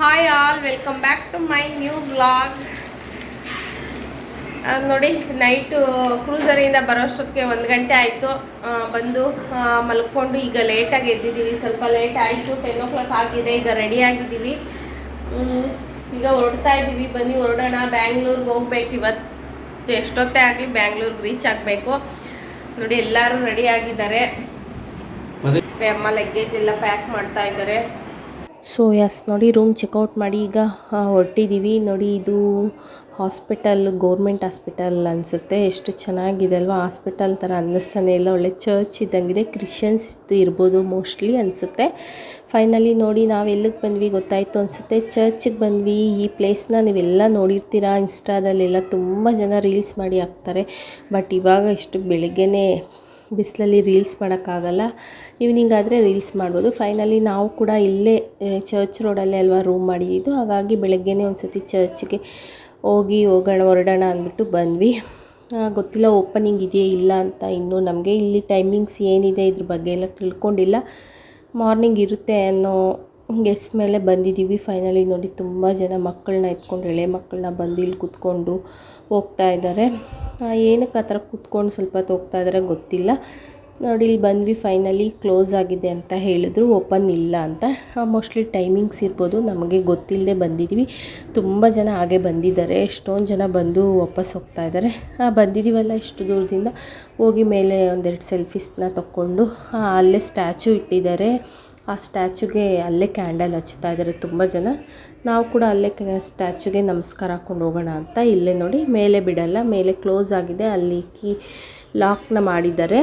Hi all, welcome back to my new vlog. ನೋಡಿ, night ಕ್ರೂಸರಿಂದ ಬರೋಷ್ಟೊತ್ತಿಗೆ 1 ಗಂಟೆ ಆಯಿತು. ಬಂದು ಮಲ್ಕೊಂಡು ಈಗ ಲೇಟಾಗಿ ಎದ್ದಿದ್ದೀವಿ. ಸ್ವಲ್ಪ ಲೇಟ್ ಆಯಿತು, 10 o'clock ಆಗಿದೆ. ಈಗ ರೆಡಿ ಆಗಿದ್ದೀವಿ, ಈಗ ಹೊರಡ್ತಾ ಇದ್ದೀವಿ. ಬನ್ನಿ ಹೊರಡೋಣ. ಬ್ಯಾಂಗ್ಳೂರ್ಗೆ ಹೋಗ್ಬೇಕು ಇವತ್ತು. ಎಷ್ಟೊತ್ತೇ ಆಗಲಿ ಬ್ಯಾಂಗ್ಳೂರ್ಗೆ ರೀಚ್ ಆಗಬೇಕು. ನೋಡಿ, ಎಲ್ಲರೂ ರೆಡಿ ಆಗಿದ್ದಾರೆ. ಅಮ್ಮ ಲಗೇಜ್ ಎಲ್ಲ ಪ್ಯಾಕ್ ಮಾಡ್ತಾ ಇದ್ದಾರೆ. ಸೊ ಎಸ್, ನೋಡಿ, ರೂಮ್ ಚೆಕ್ಔಟ್ ಮಾಡಿ ಈಗ ಹೊರಟಿದ್ದೀವಿ. ನೋಡಿ, ಇದು ಹಾಸ್ಪಿಟಲ್, ಗೌರ್ಮೆಂಟ್ ಹಾಸ್ಪಿಟಲ್ ಅನಿಸುತ್ತೆ. ಎಷ್ಟು ಚೆನ್ನಾಗಿದೆ ಅಲ್ವಾ? ಹಾಸ್ಪಿಟಲ್ ಥರ ಅನ್ನಿಸ್ತಾನೆ ಇಲ್ಲ, ಒಳ್ಳೆ ಚರ್ಚ್ ಇದ್ದಂಗಿದೆ. ಕ್ರಿಶ್ಚಿಯನ್ಸ್ ಇರ್ಬೋದು ಮೋಸ್ಟ್ಲಿ ಅನಿಸುತ್ತೆ. ಫೈನಲಿ ನೋಡಿ, ನಾವು ಎಲ್ಲಿಗೆ ಬಂದ್ವಿ ಗೊತ್ತಾಯಿತು ಅನಿಸುತ್ತೆ. ಚರ್ಚಿಗೆ ಬಂದ್ವಿ. ಈ ಪ್ಲೇಸ್ನ ನೀವೆಲ್ಲ ನೋಡಿರ್ತೀರಾ ಇನ್ಸ್ಟಾದಲ್ಲೆಲ್ಲ, ತುಂಬ ಜನ ರೀಲ್ಸ್ ಮಾಡಿ ಹಾಕ್ತಾರೆ. ಬಟ್ ಇವಾಗ ಇಷ್ಟು ಬೆಳಗ್ಗೆನೇ ಬಿಸಿಲಲ್ಲಿ ರೀಲ್ಸ್ ಮಾಡೋಕ್ಕಾಗಲ್ಲ. ಈವ್ನಿಂಗ್ ಆದರೆ ರೀಲ್ಸ್ ಮಾಡ್ಬೋದು. ಫೈನಲಿ ನಾವು ಕೂಡ ಇಲ್ಲೇ ಚರ್ಚ್ ರೋಡಲ್ಲೇ ಅಲ್ವಾ ರೂಮ್ ಮಾಡಿದ್ದು. ಹಾಗಾಗಿ ಬೆಳಗ್ಗೆನೇ ಒಂದು ಸತಿ ಚರ್ಚ್ಗೆ ಹೊರಡೋಣ ಅಂದ್ಬಿಟ್ಟು ಬಂದ್ವಿ. ಗೊತ್ತಿಲ್ಲ ಓಪನಿಂಗ್ ಇದೆಯೇ ಇಲ್ಲ ಅಂತ. ಇನ್ನೂ ನಮಗೆ ಇಲ್ಲಿ ಟೈಮಿಂಗ್ಸ್ ಏನಿದೆ ಇದ್ರ ಬಗ್ಗೆ ಎಲ್ಲ ತಿಳ್ಕೊಂಡಿಲ್ಲ. ಮಾರ್ನಿಂಗ್ ಇರುತ್ತೆ ಅನ್ನೋ ಗೆಸ್ ಮೇಲೆ ಬಂದಿದ್ದೀವಿ. ಫೈನಲಿ ನೋಡಿ, ತುಂಬ ಜನ ಮಕ್ಕಳನ್ನ ಎತ್ಕೊಂಡು, ಎಳೆ ಮಕ್ಕಳನ್ನ ಬಂದು ಇಲ್ಲಿ ಕೂತ್ಕೊಂಡು ಹೋಗ್ತಾ ಇದ್ದಾರೆ. ಏನಕ್ಕೆ ಆ ಥರ ಕೂತ್ಕೊಂಡು ಸ್ವಲ್ಪ ಹೊತ್ತು ಹೋಗ್ತಾ ಇದ್ದಾರೆ ಗೊತ್ತಿಲ್ಲ. ನೋಡಿ, ಇಲ್ಲಿ ಬಂದ್ವಿ. ಫೈನಲಿ ಕ್ಲೋಸ್ ಆಗಿದೆ ಅಂತ ಹೇಳಿದ್ರು, ಓಪನ್ ಇಲ್ಲ ಅಂತ. ಮೋಸ್ಟ್ಲಿ ಟೈಮಿಂಗ್ಸ್ ಇರ್ಬೋದು, ನಮಗೆ ಗೊತ್ತಿಲ್ಲದೆ ಬಂದಿದ್ದೀವಿ. ತುಂಬ ಜನ ಹಾಗೆ ಬಂದಿದ್ದಾರೆ. ಎಷ್ಟೊಂದು ಜನ ಬಂದು ವಾಪಸ್ ಹೋಗ್ತಾ ಇದ್ದಾರೆ. ಬಂದಿದ್ದೀವಲ್ಲ ಇಷ್ಟು ದೂರದಿಂದ, ಹೋಗಿ ಮೇಲೆ ಒಂದೆರಡು ಸೆಲ್ಫೀಸ್ನ ತಗೊಂಡು ಅಲ್ಲೇ ಸ್ಟ್ಯಾಚು ಇಟ್ಟಿದ್ದಾರೆ. ಆ ಸ್ಟ್ಯಾಚುಗೆ ಅಲ್ಲೇ ಕ್ಯಾಂಡಲ್ ಹಚ್ತಾ ಇದ್ದಾರೆ ತುಂಬ ಜನ. ನಾವು ಕೂಡ ಅಲ್ಲೇ ಸ್ಟ್ಯಾಚುಗೆ ನಮಸ್ಕಾರ ಹಾಕ್ಕೊಂಡು ಹೋಗೋಣ ಅಂತ. ಇಲ್ಲೇ ನೋಡಿ, ಮೇಲೆ ಬಿಡಲ್ಲ, ಮೇಲೆ ಕ್ಲೋಸ್ ಆಗಿದೆ. ಅಲ್ಲಿ ಲಾಕ್ನ ಮಾಡಿದ್ದಾರೆ.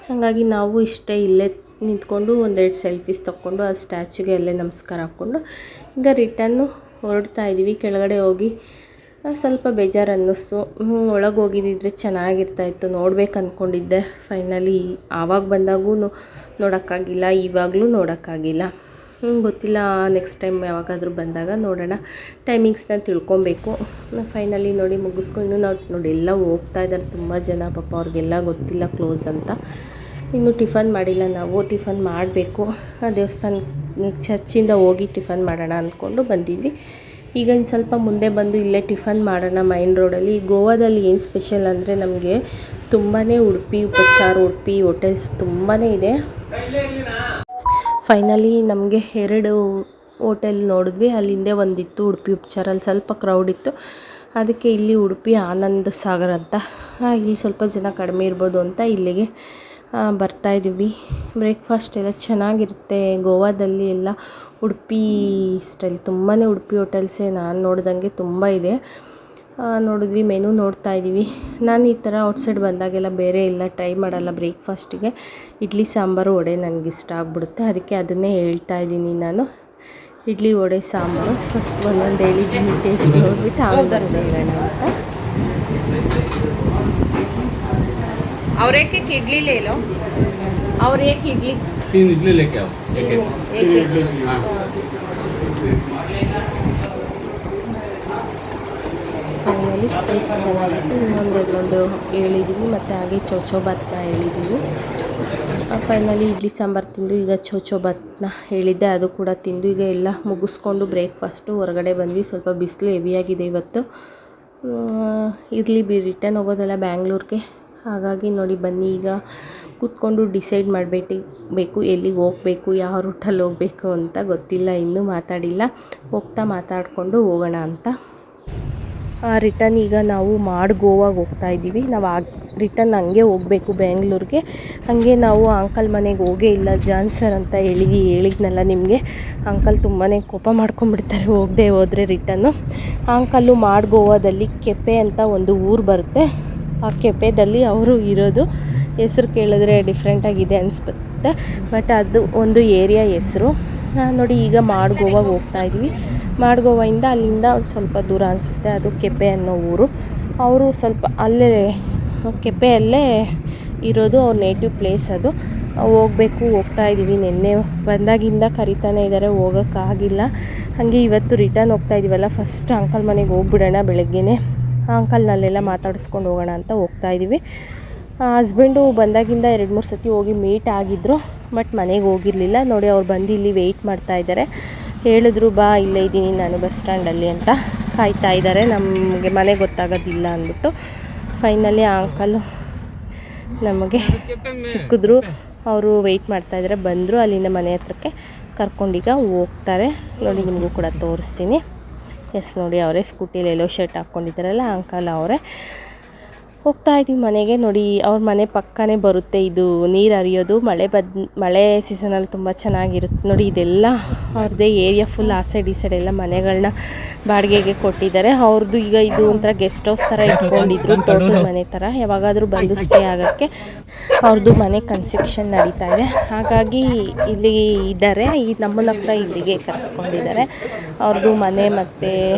ಹಾಗಾಗಿ ನಾವು ಇಲ್ಲೇ ನಿಂತ್ಕೊಂಡು ಒಂದೆರಡು ಸೆಲ್ಫೀಸ್ ತೊಗೊಂಡು ಆ ಸ್ಟ್ಯಾಚುಗೆ ಅಲ್ಲೇ ನಮಸ್ಕಾರ ಹಾಕ್ಕೊಂಡು ಈಗ ರಿಟರ್ನು ಹೊರಡ್ತಾ ಇದ್ದೀವಿ. ಕೆಳಗಡೆ ಹೋಗಿ ಸ್ವಲ್ಪ ಬೇಜಾರು ಅನ್ನಿಸ್ತು. ಒಳಗೆ ಹೋಗಿದ್ದಿದ್ರೆ ಚೆನ್ನಾಗಿರ್ತಾಯಿತ್ತು, ನೋಡ್ಬೇಕು ಅಂದ್ಕೊಂಡಿದ್ದೆ. ಫೈನಲಿ ಆವಾಗ ಬಂದಾಗೂ ನೋಡೋಕ್ಕಾಗಿಲ್ಲ, ಇವಾಗಲೂ ನೋಡೋಕ್ಕಾಗಿಲ್ಲ. ಗೊತ್ತಿಲ್ಲ, ನೆಕ್ಸ್ಟ್ ಟೈಮ್ ಯಾವಾಗಾದರೂ ಬಂದಾಗ ನೋಡೋಣ. ಟೈಮಿಂಗ್ಸ್ನ ತಿಳ್ಕೊಬೇಕು. ಫೈನಲಿ ನೋಡಿ, ಮುಗಿಸ್ಕೊಂಡು ನಾವು ನೋಡಿ ಎಲ್ಲ ಹೋಗ್ತಾ ಇದ್ದಾರೆ ತುಂಬ ಜನ. ಪಾಪ ಅವ್ರಿಗೆಲ್ಲ ಗೊತ್ತಿಲ್ಲ ಕ್ಲೋಸ್ ಅಂತ. ಇನ್ನು ಟಿಫನ್ ಮಾಡಿಲ್ಲ ನಾವು, ಟಿಫನ್ ಮಾಡಬೇಕು. ದೇವಸ್ಥಾನ ಚರ್ಚಿಂದ ಹೋಗಿ ಟಿಫನ್ ಮಾಡೋಣ ಅಂದ್ಕೊಂಡು ಬಂದಿದ್ವಿ. ಈಗ ಇನ್ನು ಸ್ವಲ್ಪ ಮುಂದೆ ಬಂದು ಇಲ್ಲೇ ಟಿಫನ್ ಮಾಡೋಣ ಮೈನ್ ರೋಡಲ್ಲಿ. ಗೋವಾದಲ್ಲಿ ಏನು ಸ್ಪೆಷಲ್ ಅಂದರೆ ನಮಗೆ ತುಂಬಾ ಉಡುಪಿ ಉಪಚಾರ, ಉಡುಪಿ ಹೋಟೆಲ್ಸ್ ತುಂಬಾ ಇದೆ. ಫೈನಲಿ ನಮಗೆ 2 ಹೋಟೆಲ್ ನೋಡಿದ್ವಿ. ಅಲ್ಲಿಂದೆ ಒಂದಿತ್ತು ಉಡುಪಿ ಉಪಚಾರ, ಅಲ್ಲಿ ಸ್ವಲ್ಪ ಕ್ರೌಡ್ ಇತ್ತು. ಅದಕ್ಕೆ ಇಲ್ಲಿ ಉಡುಪಿ ಆನಂದ ಸಾಗರ್ ಅಂತ, ಇಲ್ಲಿ ಸ್ವಲ್ಪ ಜನ ಕಡಿಮೆ ಇರ್ಬೋದು ಅಂತ ಇಲ್ಲಿಗೆ ಬರ್ತಾಯಿದ್ದೀವಿ. ಬ್ರೇಕ್ಫಾಸ್ಟ್ ಎಲ್ಲ ಚೆನ್ನಾಗಿರುತ್ತೆ ಗೋವಾದಲ್ಲಿ. ಎಲ್ಲ ಉಡುಪಿ ಸ್ಟೈಲ್, ತುಂಬಾ ಉಡುಪಿ ಹೋಟೆಲ್ಸೇ ನಾನು ನೋಡ್ದಂಗೆ ತುಂಬ ಇದೆ. ನೋಡಿದ್ವಿ, ಮೆನು ನೋಡ್ತಾ ಇದ್ದೀವಿ. ನಾನು ಈ ಥರ ಔಟ್ಸೈಡ್ ಬಂದಾಗೆಲ್ಲ ಬೇರೆ ಎಲ್ಲ ಟ್ರೈ ಮಾಡಲ್ಲ ಬ್ರೇಕ್ಫಾಸ್ಟಿಗೆ. ಇಡ್ಲಿ ಸಾಂಬಾರು ವಡೆ ನನಗಿಷ್ಟ ಆಗ್ಬಿಡುತ್ತೆ, ಅದಕ್ಕೆ ಅದನ್ನೇ ಹೇಳ್ತಾ ಇದ್ದೀನಿ ನಾನು. ಇಡ್ಲಿ ವಡೆ ಸಾಂಬಾರು ಫಸ್ಟ್ ಒಂದೊಂದು ಹೇಳಿದ್ದೀನಿ, ಟೇಸ್ಟ್ ನೋಡಿಬಿಟ್ಟು ಆಮೇಲೆ ಹೇಳೋಣ ಅಂತ. और एक इडली ले लो, और एक इडली, 3 इडली लेके आओ। एक ಫೈನಲಿ ಟೇಸ್ಟ್ ಚೆನ್ನಾಗಿತ್ತು. ಇನ್ನೊಂದು ಹೇಳಿದ್ದೀವಿ, ಮತ್ತು ಹಾಗೆ ಚೌಚೌಬಾತ್ನ ಹೇಳಿದ್ದೀವಿ. ಫೈನಲಿ ಇಡ್ಲಿ ಸಾಂಬಾರು ತಿಂದು ಈಗ ಚೌಚೌಬಾತ್ನ ಹೇಳಿದ್ದೆ, ಅದು ಕೂಡ ತಿಂದು ಈಗ ಎಲ್ಲ ಮುಗಿಸ್ಕೊಂಡು ಬ್ರೇಕ್ಫಾಸ್ಟು ಹೊರಗಡೆ ಬಂದ್ವಿ. ಸ್ವಲ್ಪ ಬಿಸಿಲು ಹೆವಿಯಾಗಿದೆ ಇವತ್ತು. ಇರಲಿ ರಿಟರ್ನ್ ಹೋಗೋದಲ್ಲ ಬ್ಯಾಂಗ್ಳೂರ್ಗೆ. ಹಾಗಾಗಿ ನೋಡಿ, ಬನ್ನಿ ಈಗ ಕೂತ್ಕೊಂಡು ಡಿಸೈಡ್ ಮಾಡಬೇಕು ಎಲ್ಲಿಗೆ ಹೋಗಬೇಕು, ಯಾವ ರೂಟಲ್ಲಿ ಹೋಗಬೇಕು ಅಂತ. ಗೊತ್ತಿಲ್ಲ, ಇನ್ನೂ ಮಾತಾಡಿಲ್ಲ. ಮಾತಾಡಿಕೊಂಡು ಹೋಗೋಣ ಅಂತ. ರಿಟರ್ನ್ ಈಗ ನಾವು ಗೋವಾಗೆ ಹೋಗ್ತಾ ಇದ್ದೀವಿ. ನಾವು ರಿಟರ್ನ್ ಹಂಗೆ ಹೋಗಬೇಕು ಬ್ಯಾಂಗ್ಳೂರಿಗೆ. ಹಾಗೆ ನಾವು ಅಂಕಲ್ ಮನೆಗೆ ಹೋಗೇ ಇಲ್ಲ. ಜಾನ್ ಸರ್ ಅಂತ ಹೇಳಿದ್ನಲ್ಲ ನಿಮಗೆ, ಅಂಕಲ್ ತುಂಬಾ ಕೋಪ ಮಾಡ್ಕೊಂಡ್ಬಿಡ್ತಾರೆ ಹೋಗದೆ ಹೋದರೆ ರಿಟರ್ನು. ಅಂಕಲ್ಲು ಗೋವಾದಲ್ಲಿ ಕೆಪೆ ಅಂತ ಒಂದು ಊರು ಬರುತ್ತೆ. ಆ ಕೆಪೆದಲ್ಲಿ ಅವರು ಇರೋದು. ಹೆಸರು ಕೇಳಿದ್ರೆ ಡಿಫ್ರೆಂಟಾಗಿದೆ ಅನಿಸ್ಬಿಡುತ್ತೆ, ಬಟ್ ಅದು ಒಂದು ಏರಿಯಾ ಹೆಸರು. ನೋಡಿ, ಈಗ ಗೋವಾಗೆ ಹೋಗ್ತಾ ಇದ್ದೀವಿ. ಗೋವಾಯಿಂದ ಅಲ್ಲಿಂದ ಒಂದು ಸ್ವಲ್ಪ ದೂರ ಅನಿಸುತ್ತೆ, ಅದು ಕೆಪೆ ಅನ್ನೋ ಊರು. ಅವರು ಸ್ವಲ್ಪ ಅಲ್ಲೇ ಕೆಪೆಯಲ್ಲೇ ಇರೋದು, ಅವ್ರ ನೇಟಿವ್ ಪ್ಲೇಸ್ ಅದು. ಹೋಗ್ತಾ ಇದ್ದೀವಿ. ನಿನ್ನೆ ಬಂದಾಗಿಂದ ಕರಿತಾನೆ ಇದ್ದಾರೆ, ಹೋಗೋಕ್ಕಾಗಿಲ್ಲ. ಹಾಗೆ ಇವತ್ತು ರಿಟರ್ನ್ ಹೋಗ್ತಾ ಇದ್ದೀವಲ್ಲ, ಫಸ್ಟ್ ಅಂಕಲ್ ಮನೆಗೆ ಹೋಗ್ಬಿಡೋಣ ಬೆಳಗ್ಗೆನೇ. ಅಂಕಲ್ನಲ್ಲೆಲ್ಲ ಮಾತಾಡಿಸ್ಕೊಂಡು ಹೋಗೋಣ ಅಂತ ಹೋಗ್ತಾ ಇದ್ದೀವಿ. ಹಸ್ಬೆಂಡು ಬಂದಾಗಿಂದ 2-3 ಸತಿ ಹೋಗಿ ಮೀಟ್ ಆಗಿದ್ದರು, ಬಟ್ ಮನೆಗೆ ಹೋಗಿರಲಿಲ್ಲ. ನೋಡಿ, ಅವ್ರು ಬಂದು ಇಲ್ಲಿ ವೆಯ್ಟ್ ಮಾಡ್ತಾ ಇದ್ದಾರೆ. ಹೇಳಿದ್ರು ಬಾ ಇಲ್ಲೇ ಇದ್ದೀನಿ ನಾನು ಬಸ್ ಸ್ಟ್ಯಾಂಡಲ್ಲಿ ಅಂತ ಕಾಯ್ತಾ ಇದ್ದಾರೆ. ನಮಗೆ ಮನೆ ಗೊತ್ತಾಗೋದಿಲ್ಲ ಅಂದ್ಬಿಟ್ಟು ಫೈನಲಿ ಆ ಅಂಕಲು ನಮಗೆ ಸಿಕ್ಕಿದ್ರು. ಅವರು ವೆಯ್ಟ್ ಮಾಡ್ತಾಯಿದ್ದಾರೆ. ಬಂದರು, ಅಲ್ಲಿಂದ ಮನೆ ಹತ್ರಕ್ಕೆ ಕರ್ಕೊಂಡೀಗ ಹೋಗ್ತಾರೆ. ನೋಡಿ ನಿಮಗೂ ಕೂಡ ತೋರಿಸ್ತೀನಿ. ಎಸ್ ನೋಡಿ, ಅವರೇ ಸ್ಕೂಟಿಲಿ ಎಲ್ಲೋ ಶರ್ಟ್ ಹಾಕ್ಕೊಂಡಿದ್ದಾರಲ್ಲ ಅಂಕಲ್ ಅವರೇ. ಹೋಗ್ತಾ ಇದ್ದೀವಿ ಮನೆಗೆ. ನೋಡಿ ಅವ್ರ ಮನೆ ಪಕ್ಕನೇ ಬರುತ್ತೆ, ಇದು ನೀರು ಹರಿಯೋದು. ಮಳೆ ಸೀಸನಲ್ಲಿ ತುಂಬ ಚೆನ್ನಾಗಿರುತ್ತೆ. ನೋಡಿ ಇದೆಲ್ಲ ಅವ್ರದ್ದೇ ಏರಿಯಾ, ಫುಲ್ ಆ ಸೈಡ್ ಈ ಸೈಡ್ ಎಲ್ಲ ಮನೆಗಳನ್ನ ಬಾಡಿಗೆಗೆ ಕೊಟ್ಟಿದ್ದಾರೆ. ಅವ್ರದ್ದು ಈಗ ಇದು ಒಂಥರ ಗೆಸ್ಟ್ ಹೌಸ್ ಥರ ಇಟ್ಕೊಂಡಿದ್ರು, ತೋಟದ ಮನೆ ಥರ. ಯಾವಾಗಾದರೂ ಬಂದು ಸ್ಟೇ ಆಗೋಕ್ಕೆ ಅವ್ರದ್ದು ಮನೆ ಕನ್ಸ್ಟ್ರಕ್ಷನ್ ನಡೀತಾ ಇದೆ, ಹಾಗಾಗಿ ಇಲ್ಲಿ ಇದ್ದಾರೆ. ಈ ನಮ್ಮನ್ನ ಕೂಡ ಇಲ್ಲಿಗೆ ಕರೆಸ್ಕೊಂಡಿದ್ದಾರೆ. ಅವ್ರದ್ದು ಮನೆ ಮತ್ತು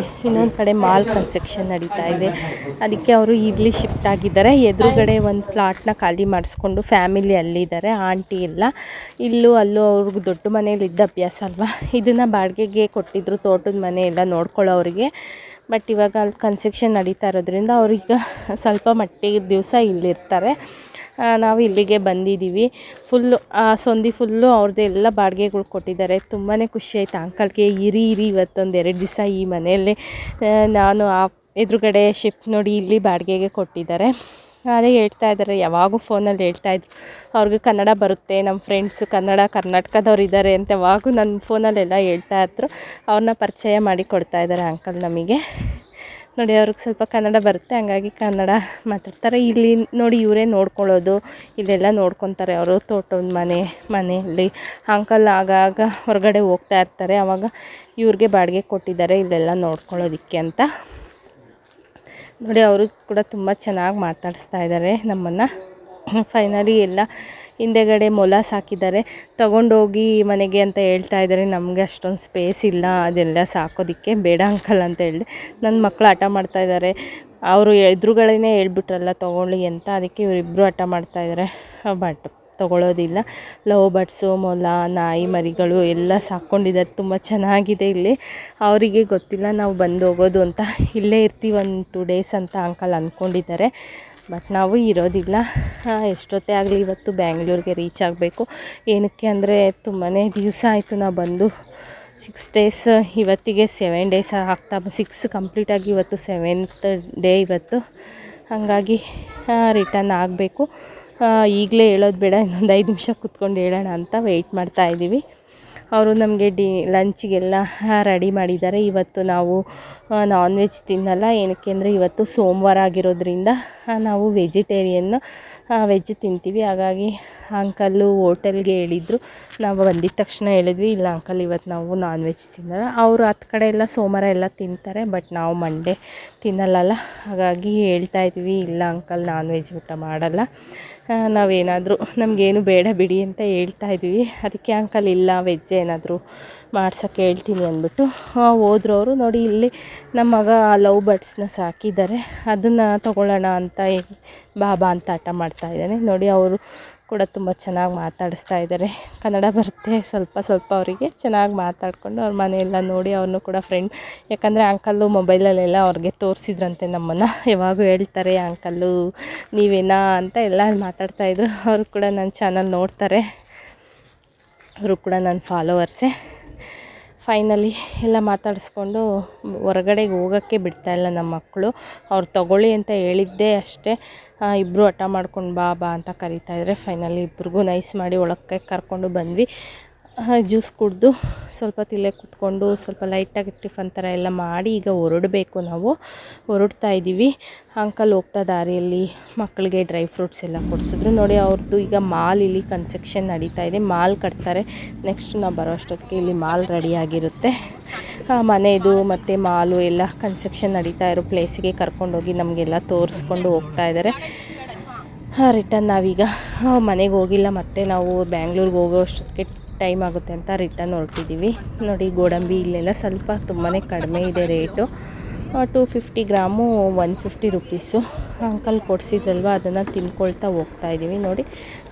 ಇನ್ನೊಂದು ಕಡೆ ಮಾಲ್ ಕನ್ಸ್ಟ್ರಕ್ಷನ್ ನಡೀತಾ ಇದೆ, ಅದಕ್ಕೆ ಅವರು ಇಲ್ಲಿ ಶಿಫ್ಟ್ ಆಗಿದ್ದಾರೆ. ಎದುರುಗಡೆ ಒಂದು ಫ್ಲಾಟ್ನ ಖಾಲಿ ಮಾಡಿಸ್ಕೊಂಡು ಫ್ಯಾಮಿಲಿ ಅಲ್ಲಿದ್ದಾರೆ, ಆಂಟಿ ಎಲ್ಲ. ಇಲ್ಲೂ ಅಲ್ಲೂ ಅವ್ರಿಗೆ ದೊಡ್ಡ ಮನೇಲಿದ್ದ ಅಭ್ಯಾಸ ಅಲ್ವಾ, ಇದನ್ನು ಬಾಡಿಗೆಗೆ ಕೊಟ್ಟಿದ್ರು, ತೋಟದ ಮನೆ ಎಲ್ಲ ನೋಡ್ಕೊಳ್ಳೋರಿಗೆ. ಬಟ್ ಇವಾಗ ಅಲ್ಲಿ ಕನ್ಸ್ಟ್ರಕ್ಷನ್ ನಡೀತಾ ಇರೋದ್ರಿಂದ ಅವ್ರೀಗ ಸ್ವಲ್ಪ ಮಟ್ಟಿಗೆ ದಿವಸ ಇಲ್ಲಿರ್ತಾರೆ. ನಾವು ಇಲ್ಲಿಗೆ ಬಂದಿದ್ದೀವಿ. ಫುಲ್ಲು ಸಂಧಿ ಫುಲ್ಲು ಅವ್ರದ್ದು ಎಲ್ಲ ಬಾಡಿಗೆಗಳು ಕೊಟ್ಟಿದ್ದಾರೆ. ತುಂಬಾ ಖುಷಿ ಆಯಿತು ಅಂಕಲ್ಗೆ. ಇರಿ ಇವತ್ತೊಂದು 2 ದಿವಸ ಈ ಮನೆಯಲ್ಲೇ ನಾನು ಎದುರುಗಡೆ ಶಿಫ್ಟ್ ನೋಡಿ ಇಲ್ಲಿ ಬಾಡಿಗೆಗೆ ಕೊಟ್ಟಿದ್ದಾರೆ. ಅದೇ ಹೇಳ್ತಾ ಇದ್ದಾರೆ, ಯಾವಾಗೂ ಫೋನಲ್ಲಿ ಹೇಳ್ತಾಯಿದ್ರು ಅವ್ರಿಗೆ ಕನ್ನಡ ಬರುತ್ತೆ, ನಮ್ಮ ಫ್ರೆಂಡ್ಸು ಕರ್ನಾಟಕದವ್ರು ಇದ್ದಾರೆ ಅಂತ ಯಾವಾಗೂ ನನ್ನ ಫೋನಲ್ಲೆಲ್ಲ ಹೇಳ್ತಾಯಿದ್ರು. ಅವ್ರನ್ನ ಪರಿಚಯ ಮಾಡಿ ಕೊಡ್ತಾ ಇದ್ದಾರೆ ಅಂಕಲ್ ನಮಗೆ. ನೋಡಿ ಅವ್ರಿಗೆ ಸ್ವಲ್ಪ ಕನ್ನಡ ಬರುತ್ತೆ, ಹಂಗಾಗಿ ಕನ್ನಡ ಮಾತಾಡ್ತಾರೆ. ಇಲ್ಲಿ ನೋಡಿ ಇವರೇ ನೋಡ್ಕೊಳ್ಳೋದು, ಇಲ್ಲೆಲ್ಲ ನೋಡ್ಕೊತಾರೆ ಅವರು. ತೋಟದ ಮನೆಯಲ್ಲಿ ಅಂಕಲ್ ಆಗಾಗ ಹೊರಗಡೆ ಹೋಗ್ತಾ ಇರ್ತಾರೆ, ಆವಾಗ ಇವ್ರಿಗೆ ಬಾಡಿಗೆ ಕೊಟ್ಟಿದ್ದಾರೆ ಇಲ್ಲೆಲ್ಲ ನೋಡ್ಕೊಳ್ಳೋದಕ್ಕೆ ಅಂತ. ನೋಡಿ ಅವರು ಕೂಡ ತುಂಬ ಚೆನ್ನಾಗಿ ಮಾತಾಡಿಸ್ತಾ ಇದ್ದಾರೆ ನಮ್ಮನ್ನು. ಫೈನಲಿ ಎಲ್ಲ ಹಿಂದೆಗಡೆ ಮೊಲ ಸಾಕಿದ್ದಾರೆ, ತೊಗೊಂಡೋಗಿ ಮನೆಗೆ ಅಂತ ಹೇಳ್ತಾ ಇದ್ದಾರೆ. ನಮಗೆ ಅಷ್ಟೊಂದು ಸ್ಪೇಸ್ ಇಲ್ಲ ಅದೆಲ್ಲ ಸಾಕೋದಕ್ಕೆ, ಬೇಡ ಅಂಕಲ್ ಅಂತ ಹೇಳಿದೆ. ನನ್ನ ಮಕ್ಕಳು ಹಠ ಮಾಡ್ತಾಯಿದ್ದಾರೆ, ಅವರು ಎದುರುಗಳೇ ಹೇಳ್ಬಿಟ್ರಲ್ಲ ತೊಗೊಳ್ಳಿ ಅಂತ, ಅದಕ್ಕೆ ಇವರಿಬ್ಬರು ಹಠ ಮಾಡ್ತಾಯಿದ್ದಾರೆ. ಬಟ್ ತೊಗೊಳ್ಳೋದಿಲ್ಲ. ಲವ್ ಬರ್ಡ್ಸು, ಮೊಲ, ನಾಯಿ ಮರಿಗಳು ಎಲ್ಲ ಸಾಕ್ಕೊಂಡಿದ್ದಾರೆ. ತುಂಬ ಚೆನ್ನಾಗಿದೆ ಇಲ್ಲಿ. ಅವರಿಗೆ ಗೊತ್ತಿಲ್ಲ ನಾವು ಬಂದು ಹೋಗೋದು ಅಂತ. ಇಲ್ಲೇ ಇರ್ತೀವಿ 1-2 ಡೇಸ್ ಅಂತ ಅಂಕಲ್ ಅಂದ್ಕೊಂಡಿದ್ದಾರೆ. ಬಟ್ ನಾವು ಇರೋದಿಲ್ಲ. ಎಷ್ಟೊತ್ತೇ ಆಗಲಿ ಇವತ್ತು ಬ್ಯಾಂಗ್ಳೂರಿಗೆ ರೀಚ್ ಆಗಬೇಕು. ಏನಕ್ಕೆ ಅಂದರೆ ತುಂಬಾ ದಿವಸ ಆಯಿತು ನಾವು ಬಂದು. 6 ಡೇಸ್, ಇವತ್ತಿಗೆ 7 ಡೇಸ್ ಆಗ್ತಾ 6 ಕಂಪ್ಲೀಟಾಗಿ ಇವತ್ತು 7th ಡೇ ಇವತ್ತು. ಹಾಗಾಗಿ ರಿಟರ್ನ್ ಆಗಬೇಕು. ಈಗಲೇ ಹೇಳೋದು ಬೇಡ, ಇನ್ನೊಂದು 5 ನಿಮಿಷ ಕೂತ್ಕೊಂಡು ಹೇಳೋಣ ಅಂತ ವೆಯ್ಟ್ ಮಾಡ್ತಾಯಿದ್ದೀವಿ. ಅವರು ನಮಗೆ ಲಂಚಿಗೆಲ್ಲ ರೆಡಿ ಮಾಡಿದ್ದಾರೆ. ಇವತ್ತು ನಾವು ನಾನ್ ವೆಜ್ ತಿನ್ನಲ್ಲ, ಏನಕ್ಕೆ ಅಂದರೆ ಇವತ್ತು ಸೋಮವಾರ ಆಗಿರೋದ್ರಿಂದ ನಾವು ವೆಜಿಟೇರಿಯನ್ನು, ವೆಜ್ ತಿಂತೀವಿ. ಹಾಗಾಗಿ ಅಂಕಲ್ಲು ಹೋಟೆಲ್ಗೆ ಹೇಳಿದರು. ನಾವು ಬಂದಿದ್ದ ತಕ್ಷಣ ಹೇಳಿದ್ವಿ, ಇಲ್ಲ ಅಂಕಲ್ ಇವತ್ತು ನಾವು ನಾನ್ ವೆಜ್ ತಿನ್ನಲ್ಲ. ಅವರು ಹತ್ತು ಕಡೆ ಎಲ್ಲ ಸೋಮವಾರ ಎಲ್ಲ ತಿಂತಾರೆ, ಬಟ್ ನಾವು ಮಂಡೇ ತಿನ್ನಲ್ಲ. ಹಾಗಾಗಿ ಹೇಳ್ತಾಯಿದ್ವಿ, ಇಲ್ಲ ಅಂಕಲ್ ನಾನ್ ವೆಜ್ ಊಟ ಮಾಡಲ್ಲ, ನಾವೇನಾದರೂ ನಮಗೇನು ಬೇಡ ಬಿಡಿ ಅಂತ ಹೇಳ್ತಾಯಿದ್ವಿ. ಅದಕ್ಕೆ ಅಂಕಲ್ ಇಲ್ಲ ವೆಜ್ ಏನಾದರೂ ಮಾಡ್ಸೋಕ್ಕೆ ಹೇಳ್ತೀನಿ ಅಂದ್ಬಿಟ್ಟು ಹೋದ್ರು ಅವರು. ನೋಡಿ ಇಲ್ಲಿ ನಮ್ಮ ಮಗ ಲವ್ ಬರ್ಡ್ಸ್ನ ಸಾಕಿದ್ದಾರೆ, ಅದನ್ನು ತೊಗೊಳ್ಳೋಣ ಅಂತ ಬಾಬಾ ಅಂತ ಹಠ ಮಾಡ್ತಾಯಿದ್ದಾನೆ. ನೋಡಿ ಅವರು ಕೂಡ ತುಂಬ ಚೆನ್ನಾಗಿ ಮಾತಾಡಿಸ್ತಾ ಇದ್ದಾರೆ. ಕನ್ನಡ ಬರುತ್ತೆ ಸ್ವಲ್ಪ ಅವರಿಗೆ. ಚೆನ್ನಾಗಿ ಮಾತಾಡಿಕೊಂಡು ಅವ್ರ ಮನೆಯೆಲ್ಲ ನೋಡಿ ಅವ್ರನ್ನೂ ಕೂಡ ಫ್ರೆಂಡ್, ಯಾಕಂದರೆ ಅಂಕಲ್ಲು ಮೊಬೈಲಲ್ಲೆಲ್ಲ ಅವ್ರಿಗೆ ತೋರಿಸಿದ್ರಂತೆ ನಮ್ಮನ್ನು. ಯಾವಾಗೂ ಹೇಳ್ತಾರೆ ಅಂಕಲ್ಲು ನೀವೇನಾ ಅಂತ ಎಲ್ಲ ಮಾತಾಡ್ತಾಯಿದ್ರು. ಅವರು ಕೂಡ ನನ್ನ ಚಾನಲ್ ನೋಡ್ತಾರೆ, ಅವರು ಕೂಡ ನನ್ನ ಫಾಲೋವರ್ಸೇ. ಫೈನಲಿ ಎಲ್ಲ ಮಾತಾಡಿಸ್ಕೊಂಡು ಹೊರಗಡೆಗೆ ಹೋಗೋಕ್ಕೆ ಬಿಡ್ತಾಯಿಲ್ಲ ನಮ್ಮ ಮಕ್ಕಳು. ಅವ್ರು ತೊಗೊಳ್ಳಿ ಅಂತ ಹೇಳಿದ್ದೆ ಅಷ್ಟೇ, ಇಬ್ಬರು ಹಠ ಮಾಡ್ಕೊಂಡು ಬಾ ಅಂತ ಕರೀತಾಯಿದ್ರೆ ಫೈನಲಿ ಇಬ್ರಿಗೂ ನೈಸ್ ಮಾಡಿ ಒಳಕ್ಕೆ ಕರ್ಕೊಂಡು ಬಂದ್ವಿ. ಜ್ಯೂಸ್ ಕುಡಿದು ಸ್ವಲ್ಪ ತಿಲ್ಲೇ ಕೂತ್ಕೊಂಡು ಸ್ವಲ್ಪ ಲೈಟಾಗಿ ಟಿಫನ್ ಥರ ಎಲ್ಲ ಮಾಡಿ ಈಗ ಹೊರಡಬೇಕು. ನಾವು ಹೊರಡ್ತಾ ಇದ್ದೀವಿ. ಅಂಕಲ್ ಹೋಗ್ತಾ ದಾರಿಯಲ್ಲಿ ಮಕ್ಕಳಿಗೆ ಡ್ರೈ ಫ್ರೂಟ್ಸ್ ಎಲ್ಲ ಕೊಡಿಸಿದ್ರು. ನೋಡಿ ಅವ್ರದ್ದು ಈಗ ಮಾಲ್ ಇಲ್ಲಿ ಕನ್ಸ್ಟ್ರಕ್ಷನ್ ನಡೀತಾ ಇದೆ, ಮಾಲ್ ಕಟ್ತಾರೆ. ನೆಕ್ಸ್ಟ್ ನಾವು ಬರೋ ಅಷ್ಟೊತ್ತಿಗೆ ಇಲ್ಲಿ ಮಾಲ್ ರೆಡಿಯಾಗಿರುತ್ತೆ. ಮನೆಯದು ಮತ್ತು ಮಾಲು ಎಲ್ಲ ಕನ್ಸ್ಟ್ರಕ್ಷನ್ ನಡೀತಾ ಇರೋ ಪ್ಲೇಸಿಗೆ ಕರ್ಕೊಂಡೋಗಿ ನಮಗೆಲ್ಲ ತೋರಿಸ್ಕೊಂಡು ಹೋಗ್ತಾ ಇದ್ದಾರೆ. ರಿಟರ್ನ್ ನಾವೀಗ ಮನೆಗೆ ಹೋಗಿಲ್ಲ, ಮತ್ತು ನಾವು ಬ್ಯಾಂಗ್ಳೂರಿಗೆ ಹೋಗೋ ಅಷ್ಟೊತ್ತಿಗೆ ಟೈಮ್ ಆಗುತ್ತೆ ಅಂತ ರಿಟರ್ನ್ ಹೊರಟಿದ್ದೀವಿ. ನೋಡಿ ಗೋಡಂಬಿ ಇಲ್ಲೆಲ್ಲ ಸ್ವಲ್ಪ ತುಂಬಾ ಕಡಿಮೆ ಇದೆ ರೇಟು. 250 gram 150 rupees. ಅಂಕಲ್ ಕೊಡಿಸಿದ್ರಲ್ವ ಅದನ್ನು ತಿನ್ಕೊಳ್ತಾ ಹೋಗ್ತಾಯಿದ್ದೀವಿ. ನೋಡಿ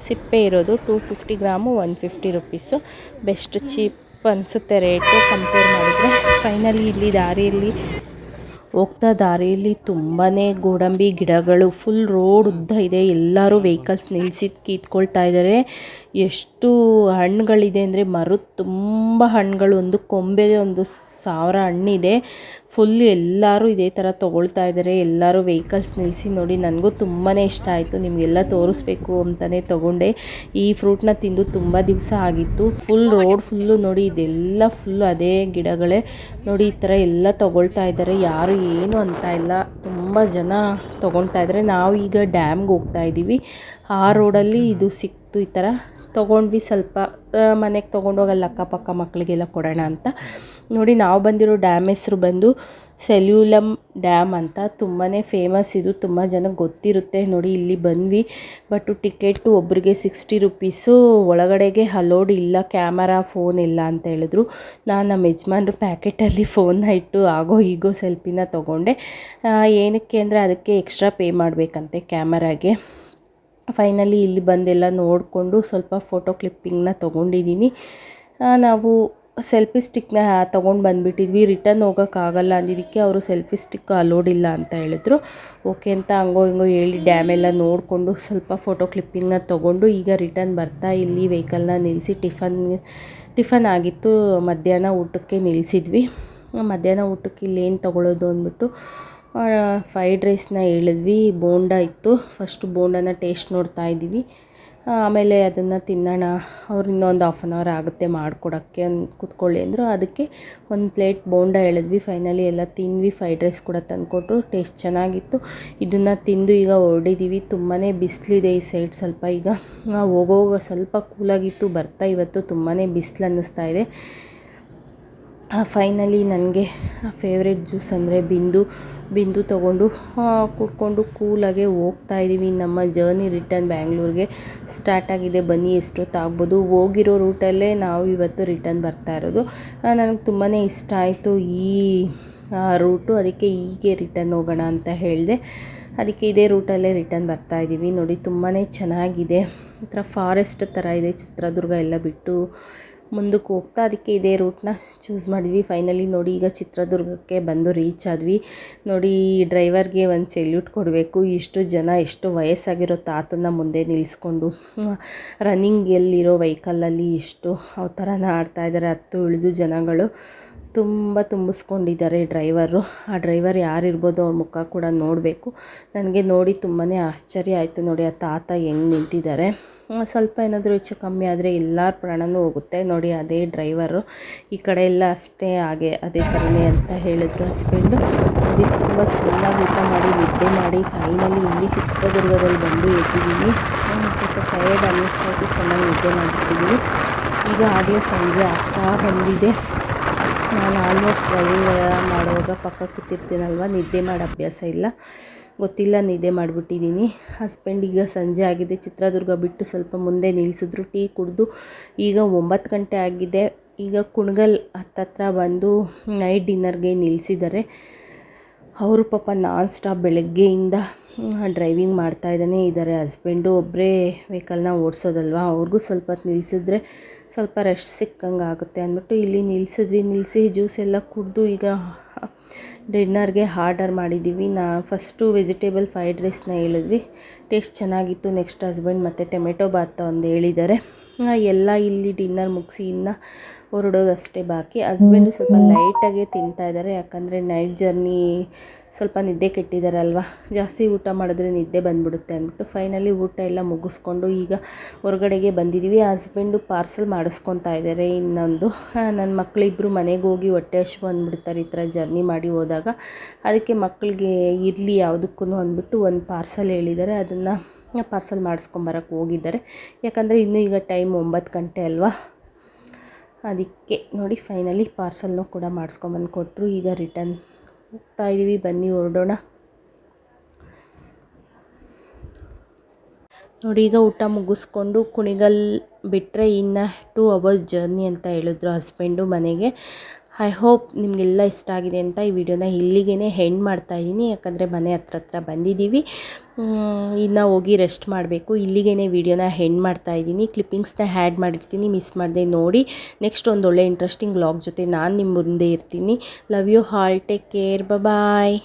ಸಿಪ್ಪೆ ಇರೋದು 250 ಗ್ರಾಮು 150 ರುಪೀಸು. ಬೆಸ್ಟ್ ಚೀಪ್ ಅನಿಸುತ್ತೆ ರೇಟು ಕಂಪೇರ್ ಮಾಡಿದರೆ. ಫೈನಲಿ ಇಲ್ಲಿ ದಾರಿಯಲ್ಲಿ ಹೋಗ್ತಾ ದಾರಿಯಲ್ಲಿ ತುಂಬಾ ಗೋಡಂಬಿ ಗಿಡಗಳು ಫುಲ್ ರೋಡ್ ಉದ್ದ ಇದೆ. ಎಲ್ಲರೂ ವೆಹಿಕಲ್ಸ್ ನಿಲ್ಲಿಸಿ ಕಿತ್ಕೊಳ್ತಾ ಇದ್ದಾರೆ. ಎಷ್ಟು ಹಣ್ಣುಗಳಿದೆ ಅಂದರೆ ಮರದ ತುಂಬ ಹಣ್ಣುಗಳು, ಒಂದು ಕೊಂಬೆಗೆ 1,000 ಹಣ್ಣಿದೆ. ಫುಲ್ ಎಲ್ಲರೂ ಇದೇ ಥರ ತೊಗೊಳ್ತಾ ಇದ್ದಾರೆ. ಎಲ್ಲರೂ ವೆಹಿಕಲ್ಸ್ ನಿಲ್ಲಿಸಿ ನೋಡಿ. ನನಗೂ ತುಂಬಾ ಇಷ್ಟ ಆಯಿತು, ನಿಮಗೆಲ್ಲ ತೋರಿಸ್ಬೇಕು ಅಂತಲೇ ತೊಗೊಂಡೆ. ಈ ಫ್ರೂಟ್ನ ತಿಂದು ತುಂಬ ದಿವಸ ಆಗಿತ್ತು. ಫುಲ್ ರೋಡ್ ಫುಲ್ಲು ನೋಡಿ, ಇದೆಲ್ಲ ಫುಲ್ಲು ಅದೇ ಗಿಡಗಳೇ ನೋಡಿ. ಈ ಥರ ಎಲ್ಲ ತೊಗೊಳ್ತಾ ಇದ್ದಾರೆ, ಯಾರು ಏನು ಅಂತ ಇಲ್ಲ, ತುಂಬ ಜನ ತೊಗೊಳ್ತಾ ಇದ್ದಾರೆ. ನಾವು ಈಗ ಡ್ಯಾಮ್ಗೆ ಹೋಗ್ತಾ ಇದ್ದೀವಿ. ಆ ರೋಡಲ್ಲಿ ಇದು ಸಿಕ್ತು, ಈ ಥರ ತೊಗೊಂಡ್ವಿ. ಸ್ವಲ್ಪ ಮನೆಗೆ ತೊಗೊಂಡೋಗಿ ಅಲ್ಲಿ ಅಕ್ಕಪಕ್ಕ ಮಕ್ಕಳಿಗೆಲ್ಲ ಕೊಡೋಣ ಅಂತ ನೋಡಿ. ನಾವು ಬಂದಿರೋ ಡ್ಯಾಮ್ ಹೆಸರು ಬಂದು ಸೆಲ್ಯೂಲಮ್ ಡ್ಯಾಮ್ ಅಂತ. ತುಂಬಾ ಫೇಮಸ್ ಇದು, ತುಂಬ ಜನಕ್ಕೆ ಗೊತ್ತಿರುತ್ತೆ ನೋಡಿ. ಇಲ್ಲಿ ಬಂದ್ವಿ, ಬಟ್ ಟಿಕೆಟು ಒಬ್ಬರಿಗೆ 60 ರುಪೀಸು. ಒಳಗಡೆಗೆ ಅಲೋಡ್ ಇಲ್ಲ, ಕ್ಯಾಮರಾ ಫೋನ್ ಇಲ್ಲ ಅಂತ ಹೇಳಿದ್ರು. ನಾನು ನಮ್ಮ ಯಜಮಾನ್ರು ಪ್ಯಾಕೆಟಲ್ಲಿ ಫೋನ್ನ ಇಟ್ಟು ಆಗೋ ಈಗೋ ಸೆಲ್ಫಿನ ತೊಗೊಂಡೆ. ಏನಕ್ಕೆ ಅಂದರೆ ಅದಕ್ಕೆ ಎಕ್ಸ್ಟ್ರಾ ಪೇ ಮಾಡಬೇಕಂತೆ ಕ್ಯಾಮರಾಗೆ. ಫೈನಲಿ ಇಲ್ಲಿ ಬಂದೆಲ್ಲ ನೋಡಿಕೊಂಡು ಸ್ವಲ್ಪ ಫೋಟೋ ಕ್ಲಿಪ್ಪಿಂಗ್ನ ತೊಗೊಂಡಿದ್ದೀನಿ. ನಾವು ಸೆಲ್ಫಿ ಸ್ಟಿಕ್ನ ತೊಗೊಂಡು ಬಂದುಬಿಟ್ಟಿದ್ವಿ. ರಿಟರ್ನ್ ಹೋಗೋಕ್ಕಾಗಲ್ಲ ಅಂದಿದ್ದಕ್ಕೆ ಅವರು ಸೆಲ್ಫಿ ಸ್ಟಿಕ್ ಅಲೋಡ್ ಇಲ್ಲ ಅಂತ ಹೇಳಿದ್ರು. ಓಕೆ ಅಂತ ಹಂಗೋ ಹಿಂಗೋ ಹೇಳಿ ಡ್ಯಾಮೆಲ್ಲ ನೋಡಿಕೊಂಡು ಸ್ವಲ್ಪ ಫೋಟೋ ಕ್ಲಿಪ್ಪಿಂಗ್ನ ತೊಗೊಂಡು ಈಗ ರಿಟರ್ನ್ ಬರ್ತಾ ಇಲ್ಲಿ ವೆಹಿಕಲ್ನ ನಿಲ್ಲಿಸಿ ಟಿಫನ್ ಆಗಿತ್ತು. ಮಧ್ಯಾಹ್ನ ಊಟಕ್ಕೆ ನಿಲ್ಲಿಸಿದ್ವಿ. ಮಧ್ಯಾಹ್ನ ಊಟಕ್ಕೆ ಇಲ್ಲೇನು ತೊಗೊಳ್ಳೋದು ಅಂದ್ಬಿಟ್ಟು ಫ್ರೈಡ್ ರೈಸ್ನ ಹೇಳಿದ್ವಿ. ಬೋಂಡ ಇತ್ತು, ಫಸ್ಟು ಬೋಂಡನ ಟೇಸ್ಟ್ ನೋಡ್ತಾ ಇದ್ದೀವಿ, ಆಮೇಲೆ ಅದನ್ನು ತಿನ್ನೋಣ. ಅವ್ರು ಇನ್ನೊಂದು 1/2 an hour ಆಗುತ್ತೆ ಮಾಡಿಕೊಡೋಕ್ಕೆ, ಕೂತ್ಕೊಳ್ಳಿ ಅಂದರು. ಅದಕ್ಕೆ ಒಂದು ಪ್ಲೇಟ್ ಬೋಂಡ ಹೇಳಿದ್ವಿ. ಫೈನಲಿ ಎಲ್ಲ ತಿಂದ್ವಿ. ಫ್ರೈಡ್ ರೈಸ್ ಕೂಡ ತಂದುಕೊಟ್ರು, ಟೇಸ್ಟ್ ಚೆನ್ನಾಗಿತ್ತು. ಇದನ್ನು ತಿಂದು ಈಗ ಹೊರಡಿದ್ದೀವಿ. ತುಂಬಾ ಬಿಸಿಲಿದೆ ಈ ಸೈಡ್. ಸ್ವಲ್ಪ ಈಗ ಹೋಗೋವಾಗ ಸ್ವಲ್ಪ ಕೂಲಾಗಿತ್ತು, ಬರ್ತಾ ಇವತ್ತು ತುಂಬಾ ಬಿಸಿಲು ಅನ್ನಿಸ್ತಾ ಇದೆ. ಫೈನಲಿ ನನಗೆ ಫೇವ್ರೆಟ್ ಜ್ಯೂಸ್ ಅಂದರೆ ಬಿಂದು ತೊಗೊಂಡು ಕುಡ್ಕೊಂಡು ಕೂಲಾಗೆ ಹೋಗ್ತಾ ಇದ್ದೀವಿ. ನಮ್ಮ ಜರ್ನಿ ರಿಟರ್ನ್ ಬ್ಯಾಂಗ್ಳೂರಿಗೆ ಸ್ಟಾರ್ಟ್ ಆಗಿದೆ. ಬನ್ನಿ ಎಷ್ಟೊತ್ತಾಗ್ಬೋದು. ಹೋಗಿರೋ ರೂಟಲ್ಲೇ ನಾವು ಇವತ್ತು ರಿಟರ್ನ್ ಬರ್ತಾ ಇರೋದು. ನನಗೆ ತುಂಬಾ ಇಷ್ಟ ಆಯಿತು ಈ ರೂಟು, ಅದಕ್ಕೆ ಹೀಗೆ ರಿಟರ್ನ್ ಹೋಗೋಣ ಅಂತ ಹೇಳಿದೆ. ಅದಕ್ಕೆ ಇದೇ ರೂಟಲ್ಲೇ ರಿಟರ್ನ್ ಬರ್ತಾ ಇದ್ದೀವಿ. ನೋಡಿ ತುಂಬಾ ಚೆನ್ನಾಗಿದೆ, ಈ ಥರ ಫಾರೆಸ್ಟ್ ಥರ ಇದೆ. ಚಿತ್ರದುರ್ಗ ಎಲ್ಲ ಬಿಟ್ಟು ಮುಂದಕ್ಕೆ ಹೋಗ್ತಾ ಅದಕ್ಕೆ ಇದೇ ರೂಟ್ನ ಚೂಸ್ ಮಾಡಿದ್ವಿ. ಫೈನಲಿ ನೋಡಿ ಈಗ ಚಿತ್ರದುರ್ಗಕ್ಕೆ ಬಂದು ರೀಚ್ ಆದ್ವಿ. ನೋಡಿ ಡ್ರೈವರ್ಗೆ ಒಂದು ಸೆಲ್ಯೂಟ್ ಕೊಡಬೇಕು. ಇಷ್ಟು ಜನ, ಎಷ್ಟು ವಯಸ್ಸಾಗಿರೋ ತಾತನ ಮುಂದೆ ನಿಲ್ಲಿಸ್ಕೊಂಡು ರನ್ನಿಂಗಲ್ಲಿರೋ ವೆಹಿಕಲಲ್ಲಿ ಇಷ್ಟು ಆ ಥರನ ಆಡ್ತಾಯಿದ್ದಾರೆ. ಹತ್ತು ಇಳಿದು ಜನಗಳು ತುಂಬ ತುಂಬಿಸ್ಕೊಂಡಿದ್ದಾರೆ ಡ್ರೈವರು. ಆ ಡ್ರೈವರ್ ಯಾರಿರ್ಬೋದು, ಅವ್ರ ಮುಖ ಕೂಡ ನೋಡಬೇಕು. ನನಗೆ ನೋಡಿ ತುಂಬಾ ಆಶ್ಚರ್ಯ ಆಯಿತು. ನೋಡಿ ಆ ತಾತ ಹೆಂಗೆ ನಿಂತಿದ್ದಾರೆ. ಸ್ವಲ್ಪ ಏನಾದರೂ ಹೆಚ್ಚು ಕಮ್ಮಿ ಆದರೆ ಎಲ್ಲರ ಪ್ರಾಣವೂ ಹೋಗುತ್ತೆ. ನೋಡಿ ಅದೇ ಡ್ರೈವರು. ಈ ಕಡೆ ಎಲ್ಲ ಅಷ್ಟೇ, ಹಾಗೆ ಅದೇ ಥರನೇ ಅಂತ ಹೇಳಿದ್ರು ಹಸ್ಬೆಂಡು. ನೋಡಿ ತುಂಬ ಚೆನ್ನಾಗಿ ಊಟ ಮಾಡಿ ನಿದ್ದೆ ಮಾಡಿ ಫೈನಲಿ ಇಲ್ಲಿ ಚಿತ್ರದುರ್ಗದಲ್ಲಿ ಬಂದು ಎದ್ದಿದ್ದೀನಿ. ಸ್ವಲ್ಪ ಟಯರ್ಡ್ ಅನ್ನಿಸ್ತಾ ಇತ್ತು, ಚೆನ್ನಾಗಿ ನಿದ್ದೆ ಮಾಡಿಬಿಟ್ಟಿದ್ದೀನಿ. ಈಗ ಆಗಲೇ ಸಂಜೆ ಆಗ್ತಾ ಬಂದಿದೆ. ನಾನು ಆಲ್ಮೋಸ್ಟ್ ಡ್ರೈವಿಂಗ್ ಮಾಡುವಾಗ ಪಕ್ಕ ಕೂತಿರ್ತೀನಲ್ವ, ನಿದ್ದೆ ಮಾಡೋ ಅಭ್ಯಾಸ ಇಲ್ಲ, ಗೊತ್ತಿಲ್ಲ ನಿದ್ದೆ ಮಾಡಿಬಿಟ್ಟಿದ್ದೀನಿ. ಹಸ್ಬೆಂಡ್ ಈಗ ಸಂಜೆ ಆಗಿದೆ, ಚಿತ್ರದುರ್ಗ ಬಿಟ್ಟು ಸ್ವಲ್ಪ ಮುಂದೆ ನಿಲ್ಲಿಸಿದ್ರು. ಟೀ ಕುಡಿದು ಈಗ 9 ಗಂಟೆ ಆಗಿದೆ. ಈಗ ಕುಣಗಲ್ ಹತ್ತತ್ರ ಬಂದು ನೈಟ್ ಡಿನ್ನರ್ಗೆ ನಿಲ್ಲಿಸಿದ್ದಾರೆ. ಅವರು ಪಾಪ ನಾನ್ ಸ್ಟಾಪ್ ಬೆಳಗ್ಗೆಯಿಂದ ಡ್ರೈವಿಂಗ್ ಮಾಡ್ತಾ ಇದ್ದಾರೆ. ಹಸ್ಬೆಂಡು ಒಬ್ಬರೇ ವೆಹಿಕಲ್ನ ಓಡಿಸೋದಲ್ವ, ಅವ್ರಿಗೂ ಸ್ವಲ್ಪ ಹೊತ್ತು ನಿಲ್ಲಿಸಿದ್ರೆ ಸ್ವಲ್ಪ ರೆಸ್ಟ್ ಸಿಕ್ಕಂಗೆ ಆಗುತ್ತೆ ಅಂದ್ಬಿಟ್ಟು ಇಲ್ಲಿ ನಿಲ್ಲಿಸಿದ್ವಿ. ನಿಲ್ಲಿಸಿ ಜ್ಯೂಸ್ ಎಲ್ಲ ಕುಡಿದು ಈಗ ಡಿನ್ನರ್ಗೆ ಆರ್ಡರ್ ಮಾಡಿದ್ದೀವಿ. ಫಸ್ಟು ವೆಜಿಟೇಬಲ್ ಫ್ರೈಡ್ ರೈಸ್ನ ಹೇಳಿದ್ವಿ, ಟೇಸ್ಟ್ ಚೆನ್ನಾಗಿತ್ತು. ನೆಕ್ಸ್ಟ್ ಹಸ್ಬೆಂಡ್ ಮತ್ತು ಟೊಮೆಟೊ ಬಾತ್ ಒಂದು ಹೇಳಿದ್ದಾರೆ. ಎಲ್ಲ ಇಲ್ಲಿ ಡಿನ್ನರ್ ಮುಗಿಸಿ ಇನ್ನು ಹೊರಡೋದಷ್ಟೇ ಬಾಕಿ. ಹಸ್ಬೆಂಡು ಸ್ವಲ್ಪ ಲೈಟಾಗೆ ತಿಂತಾಯಿದ್ದಾರೆ, ಯಾಕಂದರೆ ನೈಟ್ ಜರ್ನಿ ಸ್ವಲ್ಪ ನಿದ್ದೆ ಕೆಟ್ಟಿದ್ದಾರಲ್ವ, ಜಾಸ್ತಿ ಊಟ ಮಾಡಿದ್ರೆ ನಿದ್ದೆ ಬಂದುಬಿಡುತ್ತೆ ಅಂದ್ಬಿಟ್ಟು ಫೈನಲಿ ಊಟ ಎಲ್ಲ ಮುಗಿಸ್ಕೊಂಡು ಈಗ ಹೊರಗಡೆಗೆ ಬಂದಿದ್ದೀವಿ. ಹಸ್ಬೆಂಡು ಪಾರ್ಸಲ್ ಮಾಡಿಸ್ಕೊತಾ ಇದ್ದಾರೆ. ಇನ್ನೊಂದು ನನ್ನ ಮಕ್ಕಳಿಬ್ಬರು ಮನೆಗೆ ಹೋಗಿ ಹೊಟ್ಟೆ ಹಸಿವು ಅಂದ್ಬಿಡ್ತಾರೆ ಈ ಥರ ಜರ್ನಿ ಮಾಡಿ ಹೋದಾಗ. ಅದಕ್ಕೆ ಮಕ್ಕಳಿಗೆ ಇರಲಿ ಯಾವುದಕ್ಕೂ ಅಂದ್ಬಿಟ್ಟು ಒಂದು ಪಾರ್ಸಲ್ ಹೇಳಿದ್ದಾರೆ, ಅದನ್ನು ಪಾರ್ಸಲ್ ಮಾಡಿಸ್ಕೊಂಬರಕ್ಕೆ ಹೋಗಿದ್ದಾರೆ. ಯಾಕಂದರೆ ಇನ್ನೂ ಈಗ ಟೈಮ್ 9 ಗಂಟೆ ಅಲ್ವಾ, ಅದಕ್ಕೆ ನೋಡಿ ಫೈನಲಿ ಪಾರ್ಸಲ್ನೂ ಕೂಡ ಮಾಡಿಸ್ಕೊಂಬಂದು ಕೊಟ್ಟರು. ಈಗ ರಿಟರ್ನ್ ಹೋಗ್ತಾ ಇದ್ದೀವಿ, ಬನ್ನಿ ಹೊರಡೋಣ. ನೋಡಿ ಈಗ ಊಟ ಮುಗಿಸ್ಕೊಂಡು ಕುಣಿಗಲ್ ಬಿಟ್ಟರೆ ಇನ್ನು 2 hours ಜರ್ನಿ ಅಂತ ಹೇಳಿದ್ರು ಹಸ್ಬೆಂಡು ಮನೆಗೆ. ಐ ಹೋಪ್ ನಿಮಗೆಲ್ಲ ಇಷ್ಟ ಆಗಿದೆ ಅಂತ ಈ ವಿಡಿಯೋನ ಇಲ್ಲಿಗೇ ಹೆಂಡ್ ಮಾಡ್ತಾಯಿದ್ದೀನಿ, ಯಾಕಂದರೆ ಮನೆ ಹತ್ರ ಬಂದಿದ್ದೀವಿ. ಇನ್ನು ಹೋಗಿ ರೆಸ್ಟ್ ಮಾಡಬೇಕು. ಇಲ್ಲಿಗೇ ವಿಡಿಯೋನ ಹೆಂಡ್ ಮಾಡ್ತಾಯಿದ್ದೀನಿ. ಕ್ಲಿಪ್ಪಿಂಗ್ಸ್ನ ಆ್ಯಡ್ ಮಾಡಿರ್ತೀನಿ, ಮಿಸ್ ಮಾಡದೆ ನೋಡಿ. ನೆಕ್ಸ್ಟ್ ಒಂದು ಒಳ್ಳೆ ಇಂಟ್ರೆಸ್ಟಿಂಗ್ ವ್ಲಾಗ್ ಜೊತೆ ನಾನು ನಿಮ್ಮ ಮುಂದೆ ಇರ್ತೀನಿ. Love you all, take care, bye.